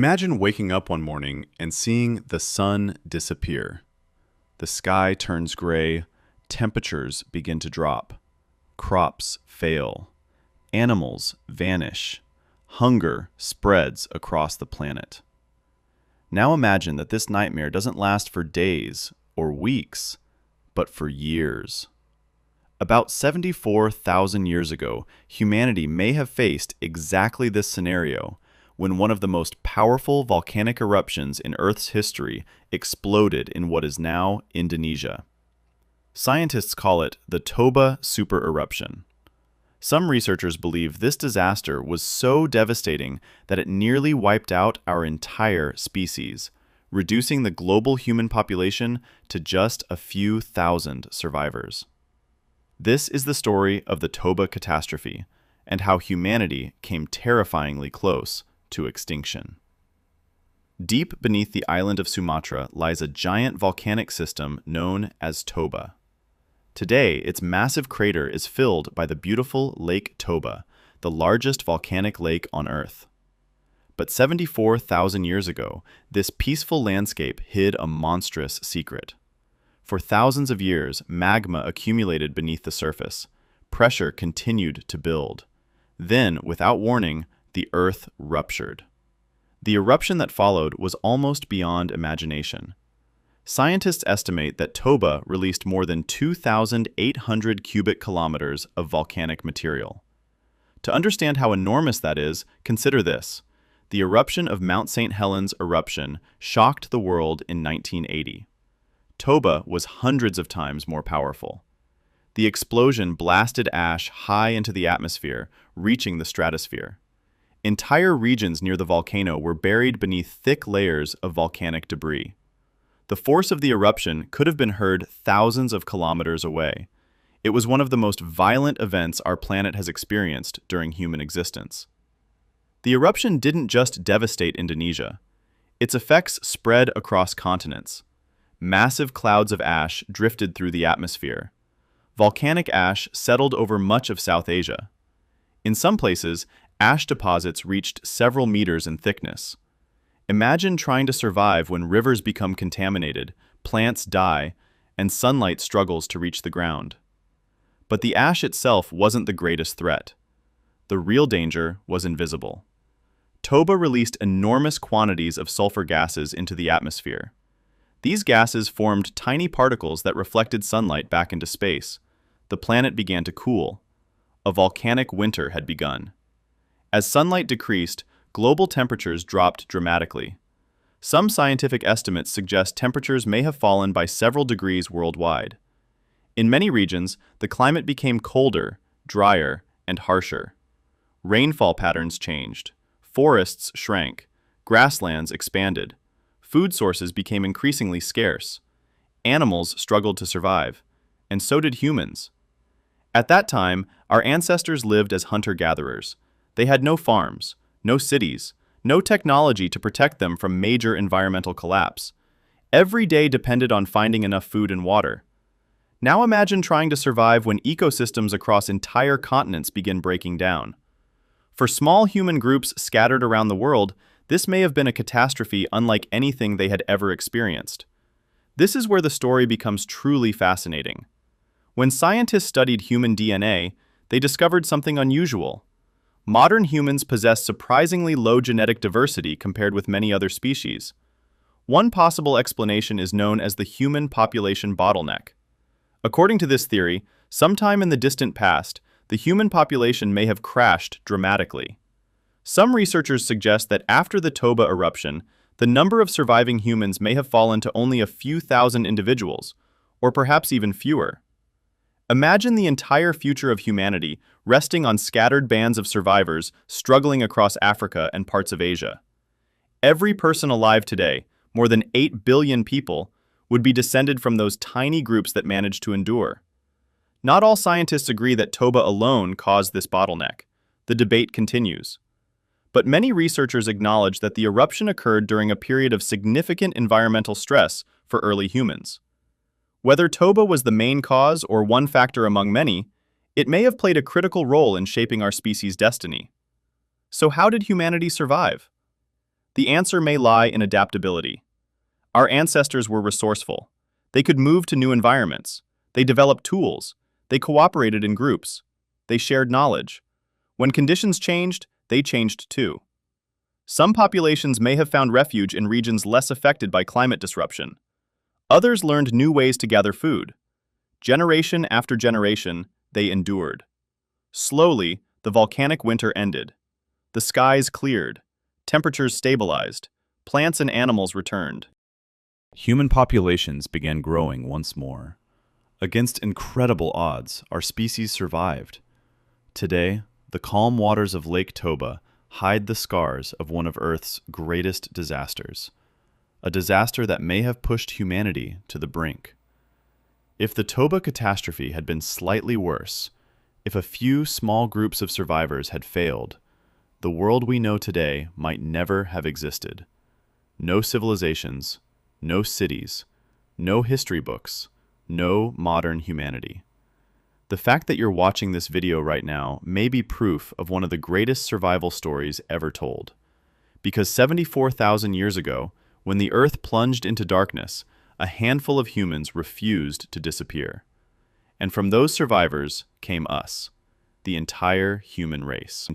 Imagine waking up one morning and seeing the sun disappear. The sky turns gray, temperatures begin to drop, crops fail, animals vanish, hunger spreads across the planet. Now imagine that this nightmare doesn't last for days or weeks, but for years. About 74,000 years ago, humanity may have faced exactly this scenario when one of the most powerful volcanic eruptions in Earth's history exploded in what is now Indonesia. Scientists call it the Toba Supereruption. Some researchers believe this disaster was so devastating that it nearly wiped out our entire species, reducing the global human population to just a few thousand survivors. This is the story of the Toba Catastrophe and how humanity came terrifyingly close to extinction. Deep beneath the island of Sumatra lies a giant volcanic system known as Toba. Today, its massive crater is filled by the beautiful Lake Toba, the largest volcanic lake on Earth. But 74,000 years ago, this peaceful landscape hid a monstrous secret. For thousands of years, magma accumulated beneath the surface. Pressure continued to build. Then, without warning, the Earth ruptured. The eruption that followed was almost beyond imagination. Scientists estimate that Toba released more than 2,800 cubic kilometers of volcanic material. To understand how enormous that is, consider this. The eruption of Mount St. Helens eruption shocked the world in 1980. Toba was hundreds of times more powerful. The explosion blasted ash high into the atmosphere, reaching the stratosphere. Entire regions near the volcano were buried beneath thick layers of volcanic debris. The force of the eruption could have been heard thousands of kilometers away. It was one of the most violent events our planet has experienced during human existence. The eruption didn't just devastate Indonesia. Its effects spread across continents. Massive clouds of ash drifted through the atmosphere. Volcanic ash settled over much of South Asia. In some places, ash deposits reached several meters in thickness. Imagine trying to survive when rivers become contaminated, plants die, and sunlight struggles to reach the ground. But the ash itself wasn't the greatest threat. The real danger was invisible. Toba released enormous quantities of sulfur gases into the atmosphere. These gases formed tiny particles that reflected sunlight back into space. The planet began to cool. A volcanic winter had begun. As sunlight decreased, global temperatures dropped dramatically. Some scientific estimates suggest temperatures may have fallen by several degrees worldwide. In many regions, the climate became colder, drier, and harsher. Rainfall patterns changed. Forests shrank. Grasslands expanded. Food sources became increasingly scarce. Animals struggled to survive, and so did humans. At that time, our ancestors lived as hunter-gatherers. They had no farms, no cities, no technology to protect them from major environmental collapse. Every day depended on finding enough food and water. Now imagine trying to survive when ecosystems across entire continents begin breaking down. For small human groups scattered around the world, this may have been a catastrophe unlike anything they had ever experienced. This is where the story becomes truly fascinating. When scientists studied human DNA, they discovered something unusual. Modern humans possess surprisingly low genetic diversity compared with many other species. One possible explanation is known as the human population bottleneck. According to this theory, sometime in the distant past, the human population may have crashed dramatically. Some researchers suggest that after the Toba eruption, the number of surviving humans may have fallen to only a few thousand individuals, or perhaps even fewer. Imagine the entire future of humanity resting on scattered bands of survivors struggling across Africa and parts of Asia. Every person alive today, more than 8 billion people, would be descended from those tiny groups that managed to endure. Not all scientists agree that Toba alone caused this bottleneck. The debate continues. But many researchers acknowledge that the eruption occurred during a period of significant environmental stress for early humans. Whether Toba was the main cause or one factor among many, it may have played a critical role in shaping our species' destiny. So how did humanity survive? The answer may lie in adaptability. Our ancestors were resourceful. They could move to new environments. They developed tools. They cooperated in groups. They shared knowledge. When conditions changed, they changed too. Some populations may have found refuge in regions less affected by climate disruption. Others learned new ways to gather food. Generation after generation, they endured. Slowly, the volcanic winter ended. The skies cleared. Temperatures stabilized. Plants and animals returned. Human populations began growing once more. Against incredible odds, our species survived. Today, the calm waters of Lake Toba hide the scars of one of Earth's greatest disasters, a disaster that may have pushed humanity to the brink. If the Toba Catastrophe had been slightly worse, if a few small groups of survivors had failed, the world we know today might never have existed. No civilizations, no cities, no history books, no modern humanity. The fact that you're watching this video right now may be proof of one of the greatest survival stories ever told. Because 74,000 years ago, when the Earth plunged into darkness, a handful of humans refused to disappear. And from those survivors came us, the entire human race.